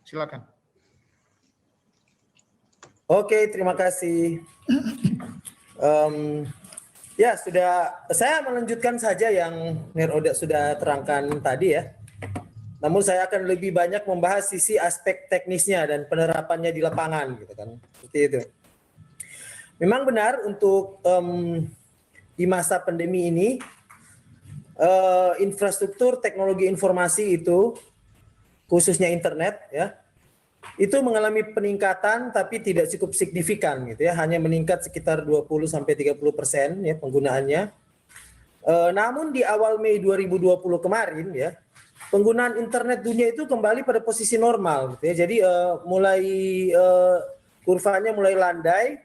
Silakan. Oke, terima kasih. Ya, saya melanjutkan saja yang Oda sudah terangkan tadi ya. Namun saya akan lebih banyak membahas sisi aspek teknisnya dan penerapannya di lapangan, gitu kan. Seperti itu. Memang benar untuk di masa pandemi ini infrastruktur teknologi informasi itu khususnya internet ya itu mengalami peningkatan tapi tidak cukup signifikan gitu ya, hanya meningkat sekitar 20-30% ya penggunaannya. Namun di awal Mei 2020 kemarin ya, penggunaan internet dunia itu kembali pada posisi normal gitu ya. Jadi kurvanya mulai landai,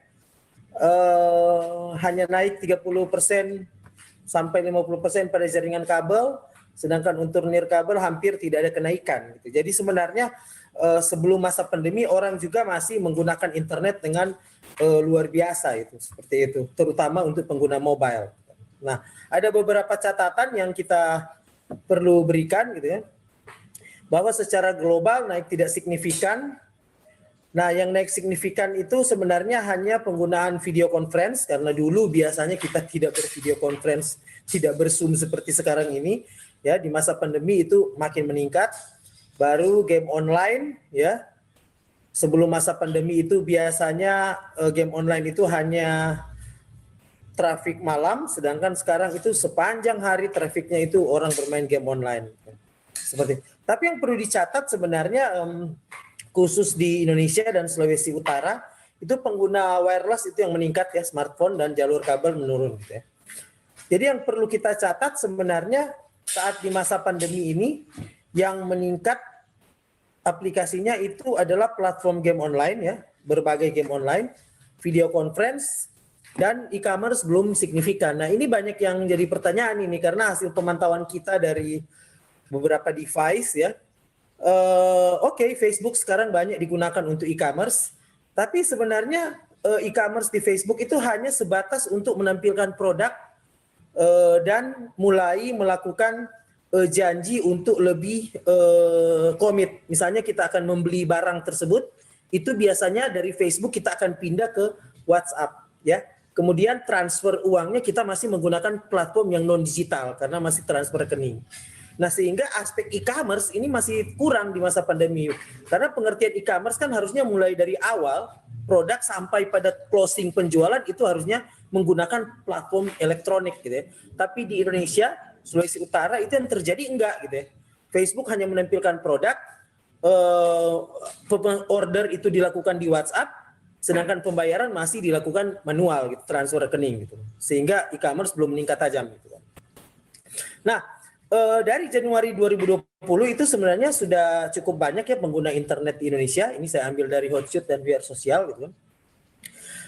hanya naik 30% sampai 50% pada jaringan kabel, sedangkan untuk nirkabel hampir tidak ada kenaikan gitu. Jadi sebenarnya sebelum masa pandemi orang juga masih menggunakan internet dengan luar biasa itu, seperti itu, terutama untuk pengguna mobile. Nah, ada beberapa catatan yang kita perlu berikan gitu ya, bahwa secara global naik tidak signifikan. Nah, yang naik signifikan itu sebenarnya hanya penggunaan video conference, karena dulu biasanya kita tidak bervideo conference, tidak berzoom seperti sekarang ini. Ya, di masa pandemi itu makin meningkat. Baru game online ya. Sebelum masa pandemi itu biasanya game online itu hanya trafik malam, sedangkan sekarang itu sepanjang hari trafiknya itu orang bermain game online. Seperti. Tapi yang perlu dicatat sebenarnya khusus di Indonesia dan Sulawesi Utara itu pengguna wireless itu yang meningkat ya, smartphone dan jalur kabel menurun gitu ya. Jadi yang perlu kita catat sebenarnya saat di masa pandemi ini yang meningkat aplikasinya itu adalah platform game online ya, berbagai game online, video conference, dan e-commerce belum signifikan. Nah ini banyak yang jadi pertanyaan ini karena hasil pemantauan kita dari beberapa device ya. Oke, Facebook sekarang banyak digunakan untuk e-commerce, tapi sebenarnya e-commerce di Facebook itu hanya sebatas untuk menampilkan produk dan mulai melakukan janji untuk lebih komit. Misalnya kita akan membeli barang tersebut, itu biasanya dari Facebook kita akan pindah ke WhatsApp ya. Kemudian transfer uangnya kita masih menggunakan platform yang non digital karena masih transfer rekening. Nah, sehingga aspek e-commerce ini masih kurang di masa pandemi. Karena pengertian e-commerce kan harusnya mulai dari awal produk sampai pada closing penjualan itu harusnya menggunakan platform elektronik gitu ya. Tapi di Indonesia, Sulawesi Utara itu yang terjadi enggak gitu ya. Facebook hanya menampilkan produk, order itu dilakukan di WhatsApp, sedangkan pembayaran masih dilakukan manual gitu, transfer rekening gitu. Sehingga e-commerce belum meningkat tajam gitu kan. Nah, dari Januari 2020 itu sebenarnya sudah cukup banyak ya pengguna internet di Indonesia. Ini saya ambil dari Hotshoot dan VR Sosial gitu.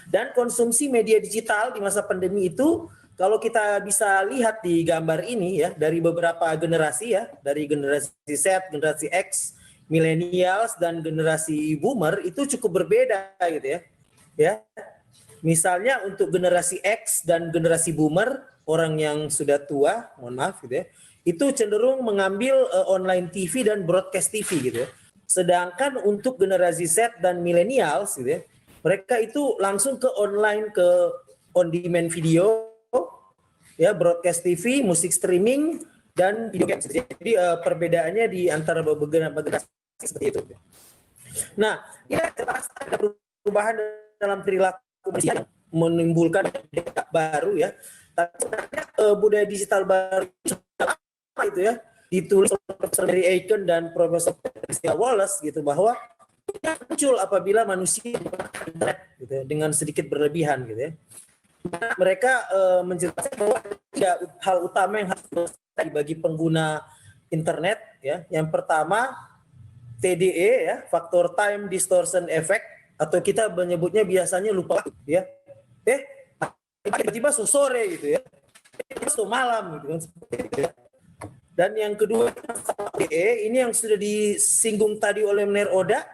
Dan konsumsi media digital di masa pandemi itu kalau kita bisa lihat di gambar ini ya, dari beberapa generasi ya, dari generasi Z, generasi X, millennials dan generasi boomer itu cukup berbeda gitu ya. Ya. Misalnya untuk generasi X dan generasi boomer, orang yang sudah tua, mohon maaf gitu ya, itu cenderung mengambil online TV dan broadcast TV gitu ya. Sedangkan untuk generasi Z dan millennials gitu ya, mereka itu langsung ke online, ke on demand video, ya broadcast TV, musik streaming dan video games. Jadi perbedaannya di antara beberapa generasi seperti itu. Nah, ya jelas ada perubahan dalam perilaku manusia yang menimbulkan baru ya. Tapi sebenarnya budaya digital baru itu ya ditulis oleh Profesor Mary Aiken dan Profesor Christina Wallace gitu, bahwa muncul apabila manusia menggunakan internet gitu ya, dengan sedikit berlebihan gitu ya. Nah, mereka menjelaskan bahwa ada hal utama yang harus diwaspadai bagi pengguna internet ya. Yang pertama TDE ya, faktor time distortion effect, atau kita menyebutnya biasanya lupa waktu ya. Tiba-tiba sore gitu ya. Tiba-tiba malam gitu kan. Dan yang kedua ini yang sudah disinggung tadi oleh Mener Oda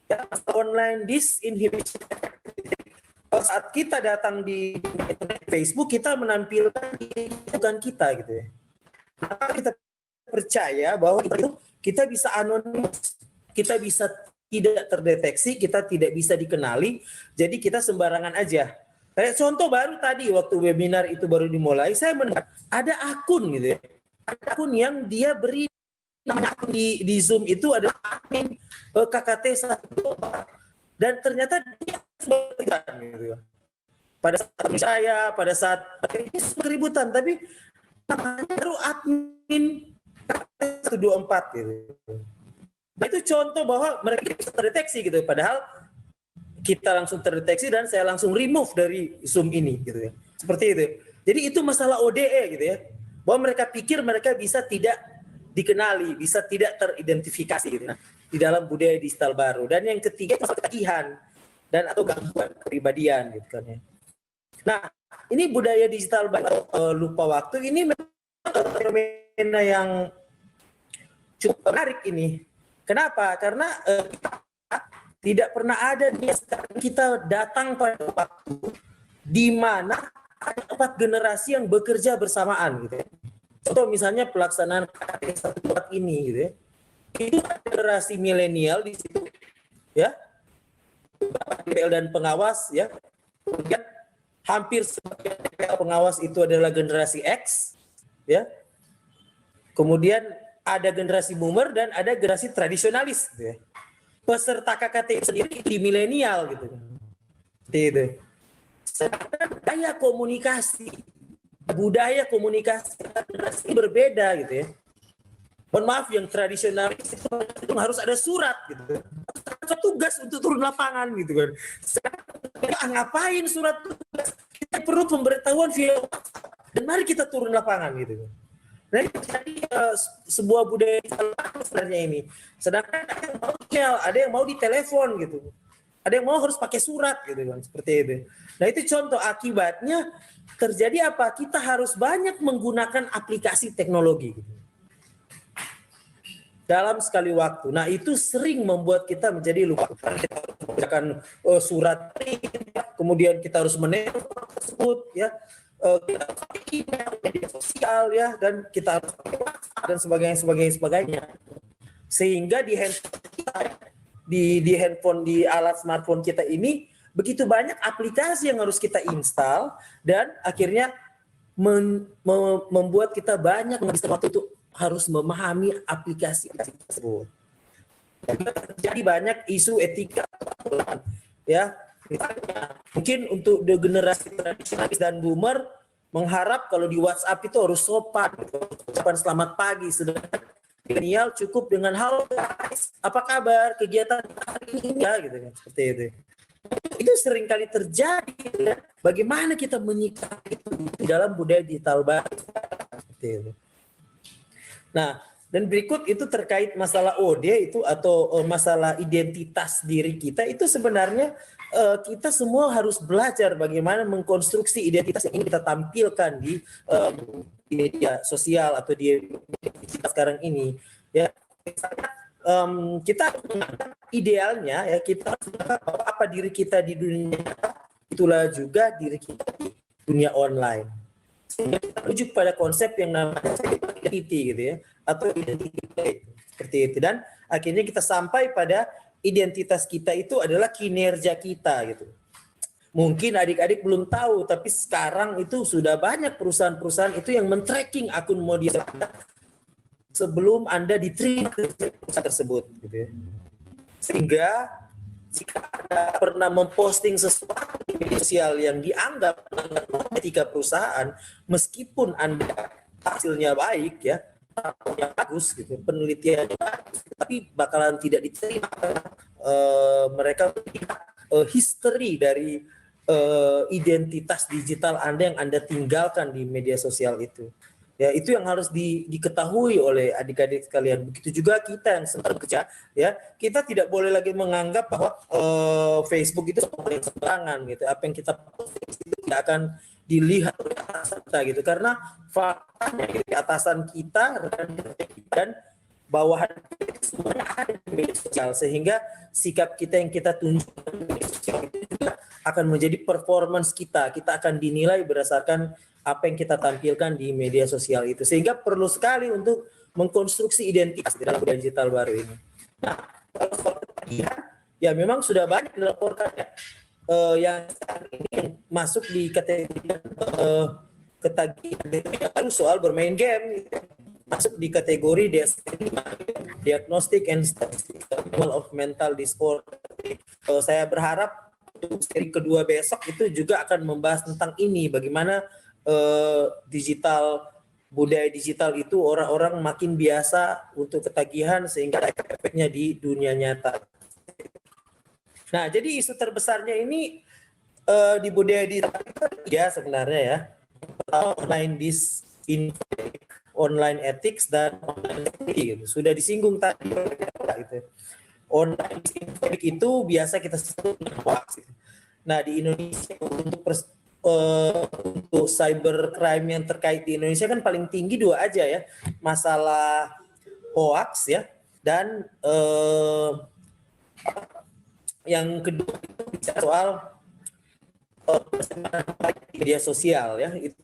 ya, online disinhibition. Saat kita datang di Facebook kita menampilkan bukan kita gitu ya. Maka kita percaya bahwa kita bisa anonim, kita bisa tidak terdeteksi, kita tidak bisa dikenali, jadi kita sembarangan aja. Kayak contoh baru tadi waktu webinar itu baru dimulai, saya mendengar ada akun gitu ya. Ada akun yang dia beri namanya akun di Zoom itu adalah admin KKT 1 dan ternyata dia gitu. Pada saat saya, pada saat ini keributan, tapi namanya baru admin 124 gitu. Nah itu contoh bahwa mereka bisa terdeteksi gitu, padahal kita langsung terdeteksi dan saya langsung remove dari Zoom ini gitu ya. Seperti itu. Jadi itu masalah ODE gitu ya. Bahwa mereka pikir mereka bisa tidak dikenali, bisa tidak teridentifikasi gitu ya, di dalam budaya digital baru. Dan yang ketiga masalah ketagihan dan atau gangguan kepribadian gitu kan ya. Nah, ini budaya digital baru lupa waktu ini memang fenomena yang cukup menarik ini. Kenapa? Karena kita tidak pernah ada kita datang pada waktu di mana ada 4 generasi yang bekerja bersamaan gitu ya. Contoh misalnya pelaksanaan KKT 1 ini gitu ya. Itu generasi milenial di situ ya. DPL dan pengawas ya. Kemudian hampir sebagian DPL pengawas itu adalah generasi X ya. Kemudian ada generasi boomer dan ada generasi tradisionalis gitu ya. Peserta KKT sendiri di milenial gitu. Seperti itu. Sedangkan budaya komunikasi generasi berbeda gitu ya. Mohon maaf, yang tradisionalis itu harus ada surat gitu. Ada tugas untuk turun lapangan gitu kan. Sekarang ngapain surat tugas? Kita perlu pemberitahuan via WhatsApp. Dan mari kita turun lapangan gitu. Nah, jadi sebuah budaya sebenarnya ini. Sedangkan ada yang mau di telepon gitu. Ada yang mau harus pakai surat gitu kan, seperti itu. Nah, itu contoh akibatnya terjadi apa? Kita harus banyak menggunakan aplikasi teknologi gitu. Dalam sekali waktu. Nah, itu sering membuat kita menjadi lupa. Kita harus membacakan surat, kemudian kita harus menelpon tersebut ya. Kita harus pakai email, media sosial ya, dan kita harus pakai WhatsApp dan sebagainya. Sehingga di handphone kita, di handphone, di alat smartphone kita ini begitu banyak aplikasi yang harus kita install dan akhirnya membuat kita banyak menghabiskan waktu itu harus memahami aplikasi tersebut. Jadi banyak isu etika ya. Mungkin untuk generasi tradisionalis dan boomer mengharap kalau di WhatsApp itu harus sopan, ucapan selamat pagi, sedangkan milenial cukup dengan halo guys, apa kabar, kegiatan hari ini ya gitu kan, seperti itu. Itu sering kali terjadi ya. Bagaimana kita menyikapi itu di dalam budaya digital baru seperti itu. Nah, dan berikut itu terkait masalah OD itu atau masalah identitas diri kita itu sebenarnya kita semua harus belajar bagaimana mengkonstruksi identitas yang ingin kita tampilkan di media sosial atau di media sekarang ini ya. Misalnya, kita idealnya ya kita harus menganggap bahwa apa diri kita di dunia nyata itulah juga diri kita di dunia online. Sehingga kita rujuk pada konsep yang namanya identity gitu ya, atau identity seperti itu, dan akhirnya kita sampai pada identitas kita itu adalah kinerja kita gitu. Mungkin adik-adik belum tahu, tapi sekarang itu sudah banyak perusahaan-perusahaan itu yang men-tracking akun media sebelum Anda diterima ke perusahaan tersebut gitu ya. Sehingga jika Anda pernah memposting sesuatu di media sosial yang dianggap melanggar etika perusahaan, meskipun Anda hasilnya baik ya, yang bagus gitu, penelitiannya bagus, tapi bakalan tidak diterima karena mereka melihat history dari identitas digital Anda yang Anda tinggalkan di media sosial itu. Ya, itu yang harus diketahui oleh adik-adik sekalian. Begitu juga kita yang sedang kerja, ya, kita tidak boleh lagi menganggap bahwa Facebook itu sembarangan gitu. Apa yang kita post itu tidak akan dilihat oleh atasan kita gitu. Karena faktanya gitu, atasan kita dan bawahan kita semuanya ada di media sosial, sehingga sikap kita yang kita tunjukkan di media sosial itu juga akan menjadi performance kita. Kita akan dinilai berdasarkan apa yang kita tampilkan di media sosial itu, sehingga perlu sekali untuk mengkonstruksi identitas di dalam budaya digital baru ini. Nah, Kalau soal ketagihan, ya memang sudah banyak dilaporkan ya. Yang sekarang ini yang masuk di kategori ketagihan itu soal bermain game, gitu. Masuk di kategori DSM-5, Diagnostic and Statistical of Mental Disorder. Saya berharap seri kedua besok itu juga akan membahas tentang ini, bagaimana budaya digital itu orang-orang makin biasa untuk ketagihan sehingga ada efeknya di dunia nyata. Nah, jadi isu terbesarnya ini di budaya digital ya sebenarnya ya. Online disinformation, online ethics, dan online security, gitu. Sudah disinggung tadi gitu. Online disinformation itu biasa kita sebut hoax. Nah, di Indonesia untuk cybercrime yang terkait di Indonesia kan paling tinggi dua aja ya, masalah hoax ya, dan yang kedua itu bicara soal media sosial ya, itu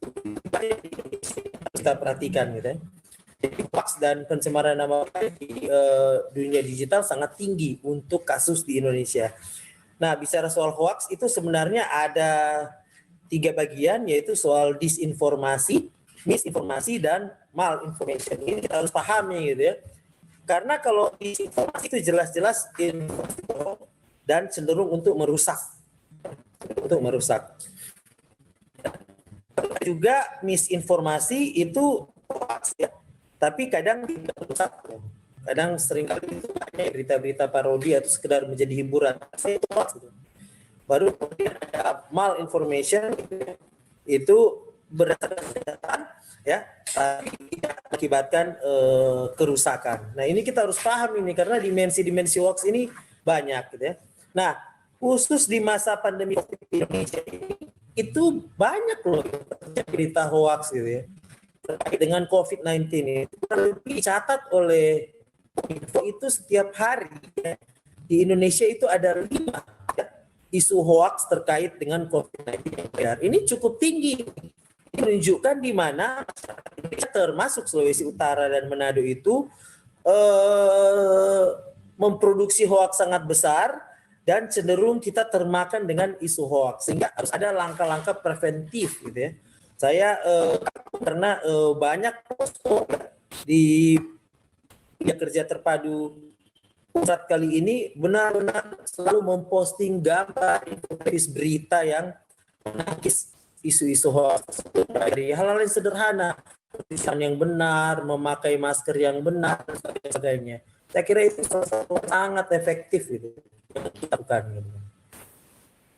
kita perhatikan gitu ya. Jadi hoax dan pencemaran nama baik di dunia digital sangat tinggi untuk kasus di Indonesia. Nah, bicara soal hoax itu sebenarnya ada 3 bagian, yaitu soal disinformasi, misinformasi, dan malinformation. Ini kita harus pahami gitu ya. Karena kalau disinformasi itu jelas-jelas informasi bohong dan cenderung untuk merusak. Juga misinformasi itu hoax ya, tapi kadang tidak merusak. Kadang seringkali itu hanya berita-berita parodi atau sekedar menjadi hiburan. Itu hoax gitu. Baru kemudian ada malinformation, itu berdasarkan kenyataan ya, tapi tidak mengakibatkan kerusakan. Nah, ini kita harus paham ini karena dimensi-dimensi hoax ini banyak gitu ya. Nah, khusus di masa pandemi COVID di Indonesia ini itu banyak loh berita hoax gitu ya terkait dengan COVID-19 ini. Dicatat oleh Info itu setiap hari ya, di Indonesia itu ada 5 ya, isu hoax terkait dengan COVID-19. Ini cukup tinggi. Ini menunjukkan di mana masyarakat Indonesia termasuk Sulawesi Utara dan Manado itu memproduksi hoax sangat besar dan cenderung kita termakan dengan isu hoax, sehingga harus ada langkah-langkah preventif gitu ya. Saya karena banyak di kerja terpadu pusat kali ini benar-benar selalu memposting gambar, infografis, berita yang menangkis isu-isu hoax dari hal-hal yang sederhana, tulisan yang benar, memakai masker yang benar, dan sebagainya. Saya kira itu sangat efektif gitu yang kita lakukan. Gitu.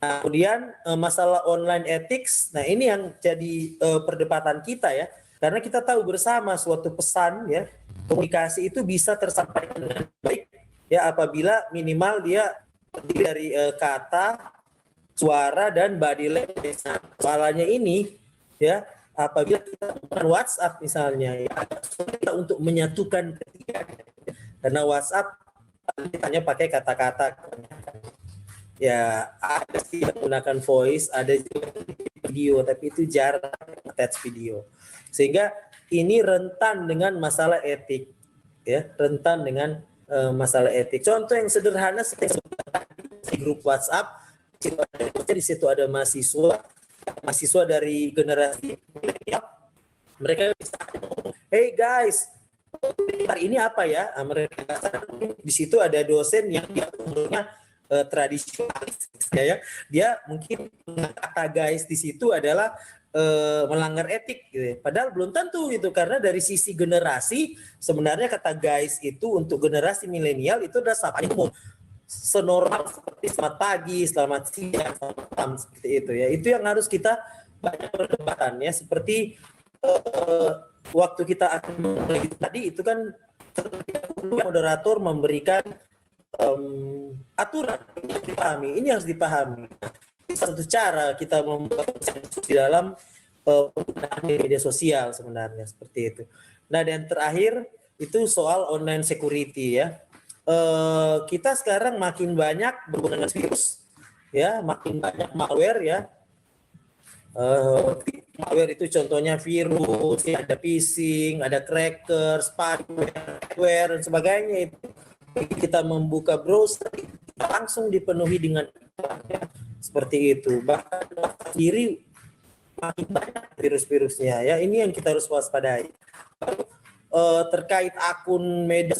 Nah, kemudian masalah online ethics, nah ini yang jadi perdebatan kita ya, karena kita tahu bersama suatu pesan ya, komunikasi itu bisa tersampaikan dengan baik ya apabila minimal dia terdiri dari kata, suara, dan body language. Nah, soalnya ini ya apabila kita menggunakan WhatsApp misalnya ya, kita untuk menyatukan ketiga, karena WhatsApp hanya pakai kata-kata ya, ada sih yang menggunakan voice, ada juga video, tapi itu jarang attach video, sehingga ini rentan dengan masalah etik ya, rentan dengan masalah etik. Contoh yang sederhana seperti di grup WhatsApp, di situ ada mahasiswa dari generasi milenial, mereka bisa, hey guys, hari ini apa ya? Mereka di situ ada dosen yang dia umurnya tradisionalis ya. Dia mungkin kata guys di situ adalah melanggar etik gitu ya. Padahal belum tentu gitu, karena dari sisi generasi sebenarnya kata guys itu untuk generasi milenial itu adalah sapaan umum. Senormal seperti selamat pagi, selamat siang, selamat malam, seperti itu ya. Itu yang harus kita banyak perdebatan ya, seperti waktu kita akan mulai tadi itu kan moderator memberikan aturan yang dipahami. Ini harus dipahami. Satu cara kita membuat di dalam penggunaan media sosial sebenarnya seperti itu. Nah, dan terakhir itu soal online security ya. Kita sekarang makin banyak berhubungan dengan virus ya, makin banyak malware ya. Malware itu contohnya virus, ada phishing, ada cracker, spyware, dan sebagainya itu kita membuka browser kita langsung dipenuhi dengan iklan, seperti itu. Bahkan sendiri makin banyak virus-virusnya ya. Ini yang kita harus waspadai. Terkait akun media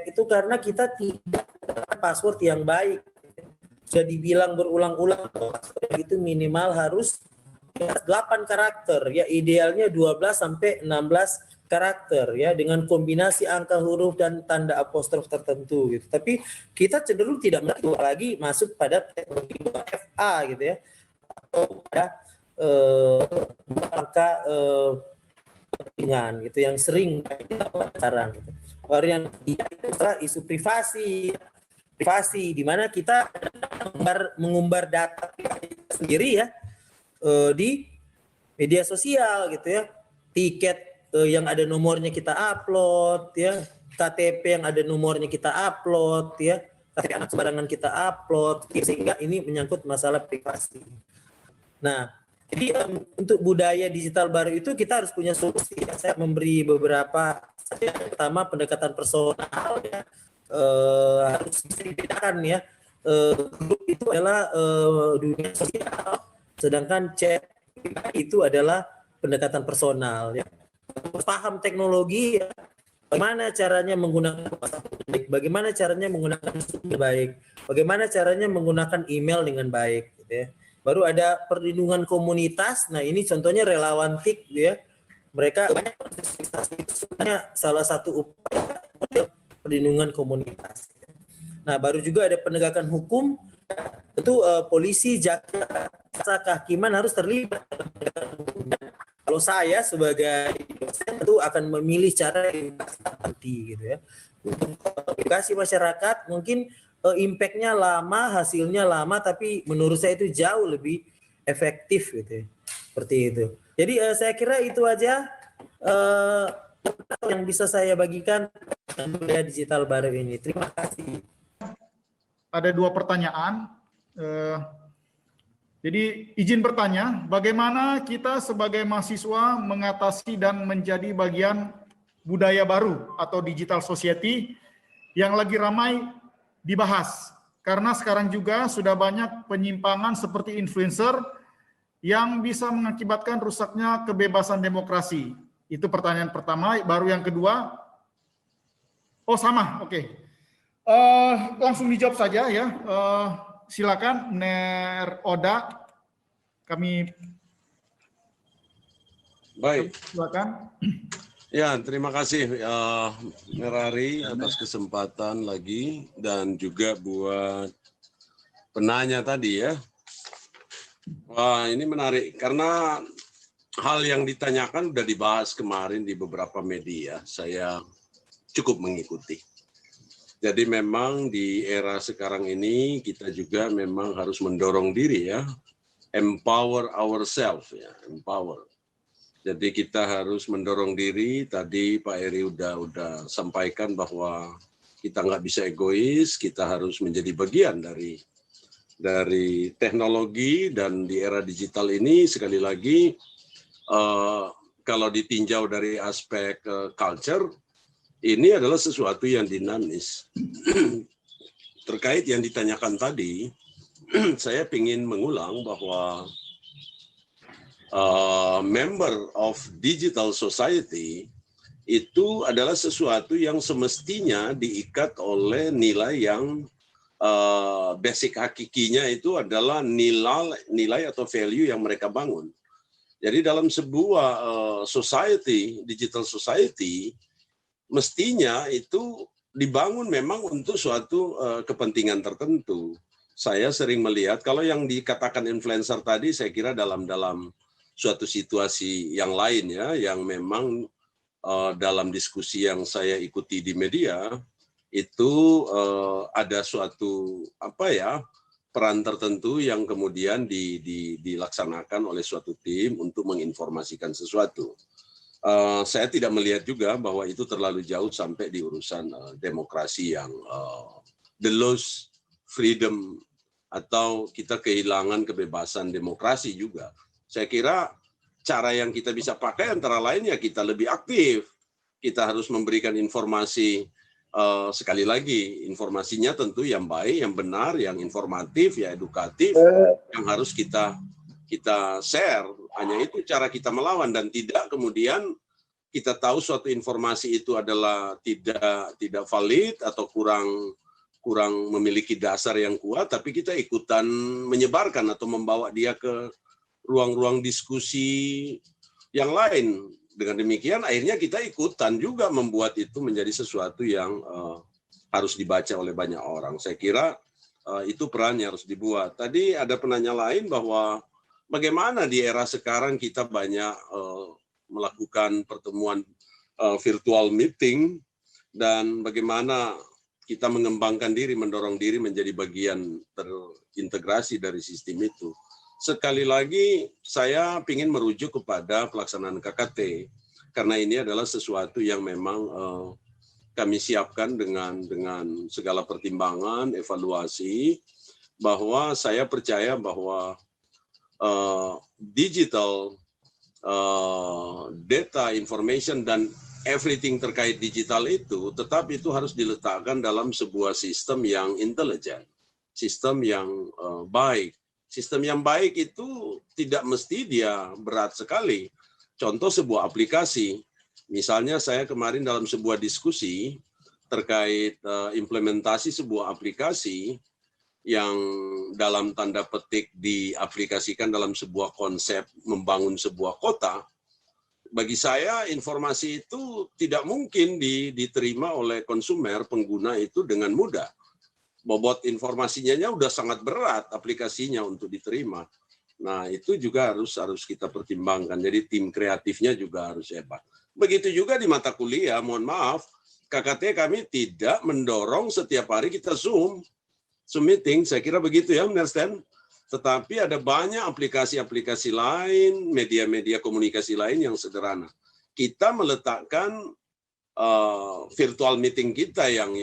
itu karena kita tidak ada password yang baik. Sudah dibilang berulang-ulang itu minimal harus 8 karakter ya, idealnya 12 sampai 16 karakter ya, dengan kombinasi angka huruf dan tanda apostrof tertentu gitu. Tapi kita cenderung tidak lagi masuk pada teknologi FA gitu ya, atau pada angka dengan gitu yang sering kita sekarang gitu. Varian ketiga itu adalah isu privasi di mana kita mengumbar data kita sendiri ya di media sosial gitu ya. Tiket yang ada nomornya kita upload ya, KTP yang ada nomornya kita upload ya, KTP anak sembarangan kita upload, sehingga ini menyangkut masalah privasi. Nah, jadi untuk budaya digital baru itu kita harus punya solusi. Saya memberi beberapa. Yang pertama, pendekatan personal ya, harus bisa dibedakan ya. Grup itu adalah dunia sosial, sedangkan chat itu adalah pendekatan personal ya. Paham teknologi ya, bagaimana caranya menggunakan bagaimana caranya menggunakan sumber baik, bagaimana caranya menggunakan email dengan baik gitu ya. Baru ada perlindungan komunitas. Nah, ini contohnya relawan TIK ya. Mereka banyak sebenarnya salah satu upaya perlindungan komunitas. Nah, baru juga ada penegakan hukum. Tentu polisi, jaksa, kehakiman harus terlibat. Kalau saya sebagai dosen tentu akan memilih cara edukasi nanti gitu ya. Untuk edukasi masyarakat mungkin impact-nya lama, hasilnya lama, tapi menurut saya itu jauh lebih efektif gitu ya. Seperti itu. Jadi saya kira itu aja yang bisa saya bagikan budaya digital baru ini. Terima kasih. Ada 2 pertanyaan. Jadi izin bertanya, bagaimana kita sebagai mahasiswa mengatasi dan menjadi bagian budaya baru atau digital society yang lagi ramai dibahas? Karena sekarang juga sudah banyak penyimpangan seperti influencer yang bisa mengakibatkan rusaknya kebebasan demokrasi. Itu pertanyaan pertama. Baru yang kedua, oh sama, oke. Langsung dijawab saja ya. Silakan, Ner Oda. Kami baik. Silakan. Ya, terima kasih Merari atas kesempatan lagi dan juga buat penanya tadi ya. Wah, ini menarik karena hal yang ditanyakan sudah dibahas kemarin di beberapa media. Saya cukup mengikuti. Jadi memang di era sekarang ini kita juga memang harus mendorong diri ya, empower ourselves ya, empower. Jadi kita harus mendorong diri. Tadi Pak Eri udah sampaikan bahwa kita nggak bisa egois, kita harus menjadi bagian dari teknologi, dan di era digital ini sekali lagi kalau ditinjau dari aspek culture, ini adalah sesuatu yang dinamis. Terkait yang ditanyakan tadi, saya ingin mengulang bahwa member of digital society itu adalah sesuatu yang semestinya diikat oleh nilai yang basic hakikinya itu adalah nilai atau value yang mereka bangun. Jadi dalam sebuah society, digital society, mestinya itu dibangun memang untuk suatu kepentingan tertentu. Saya sering melihat kalau yang dikatakan influencer tadi, saya kira dalam suatu situasi yang lain ya, yang memang dalam diskusi yang saya ikuti di media itu ada suatu peran tertentu yang kemudian dilaksanakan oleh suatu tim untuk menginformasikan sesuatu. Saya tidak melihat juga bahwa itu terlalu jauh sampai di urusan demokrasi yang the lost freedom atau kita kehilangan kebebasan demokrasi juga. Saya kira cara yang kita bisa pakai antara lain ya kita lebih aktif. Kita harus memberikan informasi sekali lagi informasinya tentu yang baik, yang benar, yang informatif, ya edukatif, yang harus kita share. Hanya itu cara kita melawan, dan tidak kemudian kita tahu suatu informasi itu adalah tidak valid atau kurang memiliki dasar yang kuat, tapi kita ikutan menyebarkan atau membawa dia ke ruang-ruang diskusi yang lain. Dengan demikian akhirnya kita ikutan juga membuat itu menjadi sesuatu yang harus dibaca oleh banyak orang. Saya kira itu perannya harus dibuat. Tadi ada penanya lain bahwa bagaimana di era sekarang kita banyak melakukan pertemuan virtual meeting, dan bagaimana kita mengembangkan diri, mendorong diri menjadi bagian terintegrasi dari sistem itu. Sekali lagi, saya ingin merujuk kepada pelaksanaan KKT, karena ini adalah sesuatu yang memang kami siapkan dengan segala pertimbangan, evaluasi, bahwa saya percaya bahwa digital data, information, dan everything terkait digital itu, tetap itu harus diletakkan dalam sebuah sistem yang intelijen, sistem yang baik. Sistem yang baik itu tidak mesti dia berat sekali. Contoh sebuah aplikasi. Misalnya saya kemarin dalam sebuah diskusi terkait implementasi sebuah aplikasi yang dalam tanda petik diaplikasikan dalam sebuah konsep membangun sebuah kota. Bagi saya informasi itu tidak mungkin diterima oleh konsumer, pengguna itu dengan mudah. Bobot informasinya udah sangat berat aplikasinya untuk diterima. Nah, itu juga harus kita pertimbangkan. Jadi tim kreatifnya juga harus hebat. Begitu juga di mata kuliah, mohon maaf, KKT kami tidak mendorong setiap hari kita Zoom meeting, saya kira begitu ya, understand? Tetapi ada banyak aplikasi-aplikasi lain, media-media komunikasi lain yang sederhana. Kita meletakkan virtual meeting kita yang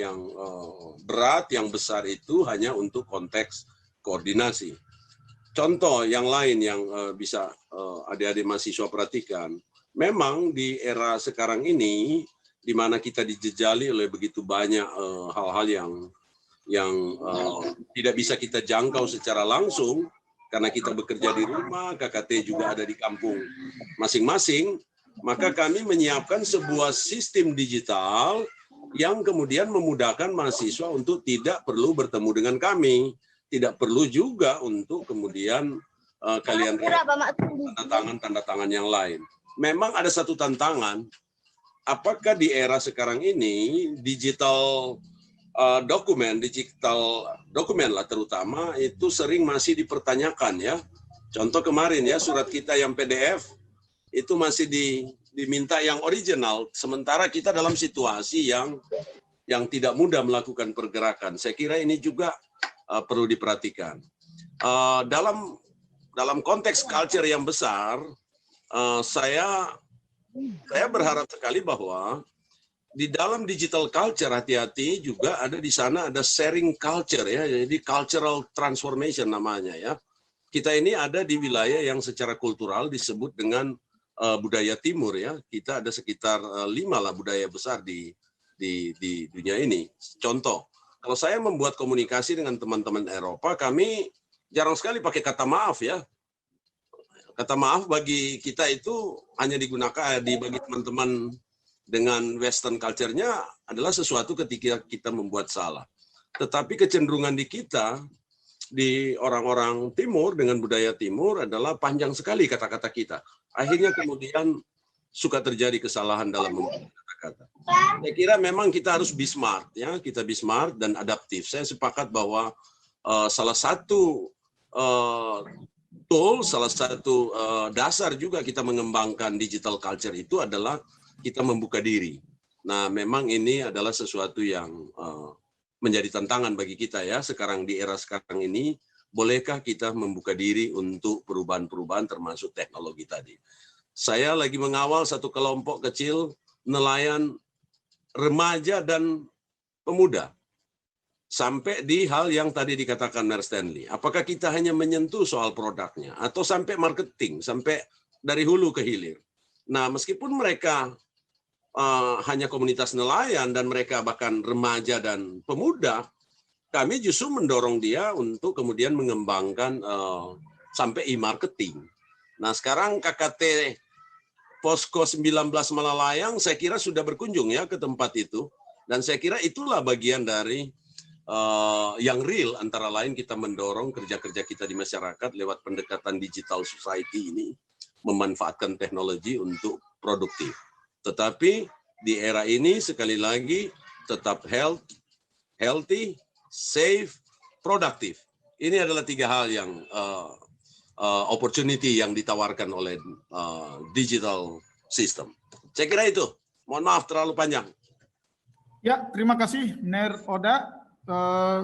berat, yang besar itu hanya untuk konteks koordinasi. Contoh yang lain yang bisa adik-adik mahasiswa perhatikan, memang di era sekarang ini, di mana kita dijejali oleh begitu banyak hal-hal yang tidak bisa kita jangkau secara langsung, karena kita bekerja di rumah, KKT juga ada di kampung masing-masing, maka kami menyiapkan sebuah sistem digital yang kemudian memudahkan mahasiswa untuk tidak perlu bertemu dengan kami, tidak perlu juga untuk kemudian kalian tanda tangan yang lain. Memang ada satu tantangan, apakah di era sekarang ini digital dokumen lah terutama itu sering masih dipertanyakan ya. Contoh kemarin ya, surat kita yang PDF itu masih diminta yang original, sementara kita dalam situasi yang tidak mudah melakukan pergerakan. Saya kira ini juga perlu diperhatikan. Dalam konteks culture yang besar, saya berharap sekali bahwa di dalam digital culture hati-hati juga ada di sana ada sharing culture ya, jadi cultural transformation namanya ya. Kita ini ada di wilayah yang secara kultural disebut dengan budaya timur ya. Kita ada sekitar 5 lah budaya besar di dunia ini. Contoh, kalau saya membuat komunikasi dengan teman-teman Eropa, kami jarang sekali pakai kata maaf ya. Kata maaf bagi kita itu hanya digunakan bagi teman-teman dengan Western culture-nya adalah sesuatu ketika kita membuat salah. Tetapi kecenderungan di kita, di orang-orang timur dengan budaya timur adalah panjang sekali kata-kata kita. Akhirnya kemudian suka terjadi kesalahan dalam membuat kata-kata. Saya kira memang kita harus be smart ya, kita be smart dan adaptif. Saya sepakat bahwa salah satu tool, salah satu dasar juga kita mengembangkan digital culture itu adalah kita membuka diri. Nah, memang ini adalah sesuatu yang menjadi tantangan bagi kita ya. Sekarang di era sekarang ini, bolehkah kita membuka diri untuk perubahan-perubahan termasuk teknologi tadi. Saya lagi mengawal satu kelompok kecil nelayan remaja dan pemuda. Sampai di hal yang tadi dikatakan Mer Stanley. Apakah kita hanya menyentuh soal produknya atau sampai marketing, sampai dari hulu ke hilir. Nah, meskipun mereka hanya komunitas nelayan dan mereka bahkan remaja dan pemuda, kami justru mendorong dia untuk kemudian mengembangkan sampai e-marketing. Nah sekarang KKT Posko 19 Malalayang saya kira sudah berkunjung ya ke tempat itu, dan saya kira itulah bagian dari yang real, antara lain kita mendorong kerja-kerja kita di masyarakat lewat pendekatan digital society ini, memanfaatkan teknologi untuk produktif. Tetapi di era ini sekali lagi tetap healthy, safe, produktif. Ini adalah 3 hal yang opportunity yang ditawarkan oleh digital system. Saya kira itu. Mohon maaf terlalu panjang. Ya, terima kasih Ner Oda.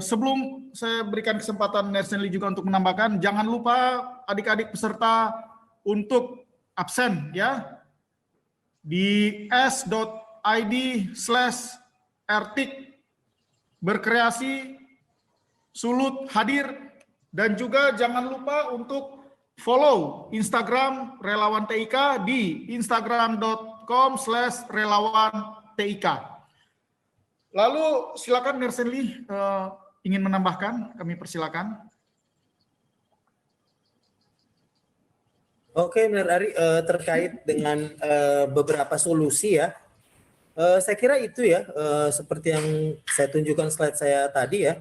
Sebelum saya berikan kesempatan Ner Senli juga untuk menambahkan, jangan lupa adik-adik peserta untuk absen ya di s.id/ertik berkreasi sulut hadir, dan juga jangan lupa untuk follow Instagram Relawan TIK di instagram.com/relawantik. Lalu silakan Ner Senli ingin menambahkan, kami persilakan. Oke, Ner Ari, terkait dengan beberapa solusi ya, saya kira itu ya, seperti yang saya tunjukkan slide saya tadi ya,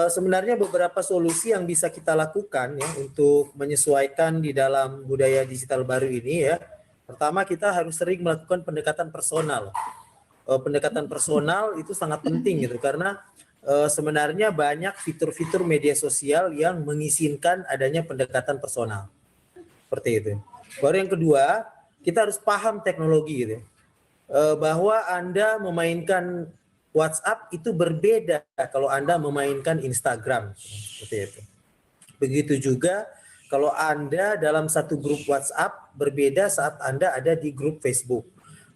sebenarnya beberapa solusi yang bisa kita lakukan ya untuk menyesuaikan di dalam budaya digital baru ini ya. Pertama, kita harus sering melakukan pendekatan personal. Pendekatan personal itu sangat penting gitu, karena sebenarnya banyak fitur-fitur media sosial yang mengizinkan adanya pendekatan personal. Seperti itu. Baru yang kedua, kita harus paham teknologi gitu. Bahwa Anda memainkan WhatsApp itu berbeda kalau Anda memainkan Instagram. Seperti itu. Begitu juga kalau Anda dalam satu grup WhatsApp berbeda saat Anda ada di grup Facebook.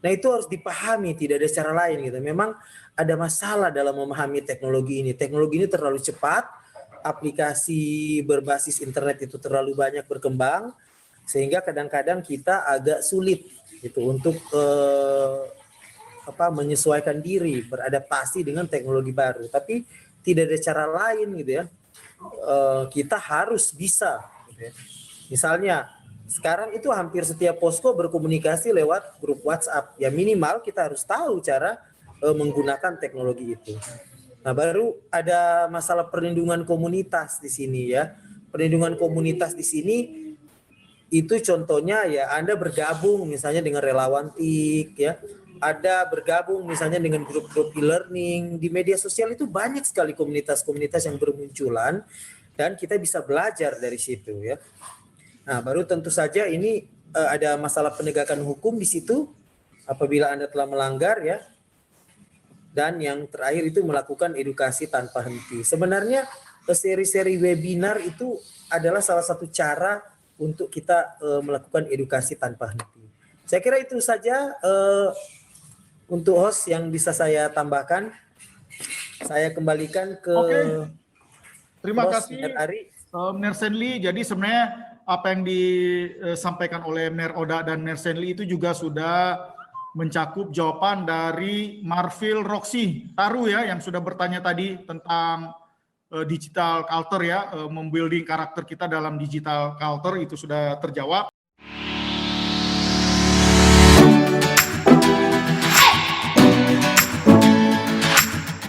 Nah itu harus dipahami, tidak ada cara lain gitu. Memang ada masalah dalam memahami teknologi ini. Teknologi ini terlalu cepat, aplikasi berbasis internet itu terlalu banyak berkembang, sehingga kadang-kadang kita agak sulit gitu untuk menyesuaikan diri, beradaptasi dengan teknologi baru. Tapi tidak ada cara lain gitu ya. Kita harus bisa. Gitu ya. Misalnya sekarang itu hampir setiap posko berkomunikasi lewat grup WhatsApp. Ya minimal kita harus tahu cara menggunakan teknologi itu. Nah baru ada masalah perlindungan komunitas di sini ya. Perlindungan komunitas di sini itu contohnya ya Anda bergabung misalnya dengan relawan TIK ya. Ada bergabung misalnya dengan grup-grup e-learning. Di media sosial itu banyak sekali komunitas-komunitas yang bermunculan dan kita bisa belajar dari situ ya. Nah, baru tentu saja ini ada masalah penegakan hukum di situ apabila Anda telah melanggar ya. Dan yang terakhir itu melakukan edukasi tanpa henti. Sebenarnya seri-seri webinar itu adalah salah satu cara untuk kita melakukan edukasi tanpa henti. Saya kira itu saja untuk host yang bisa saya tambahkan. Saya kembalikan ke Terima host, kasih Ner Senli. Jadi sebenarnya apa yang disampaikan oleh Ner Oda dan Ner Senli itu juga sudah mencakup jawaban dari Marfil Roxy Taru ya, yang sudah bertanya tadi tentang digital culture ya, membuilding karakter kita dalam digital culture, itu sudah terjawab.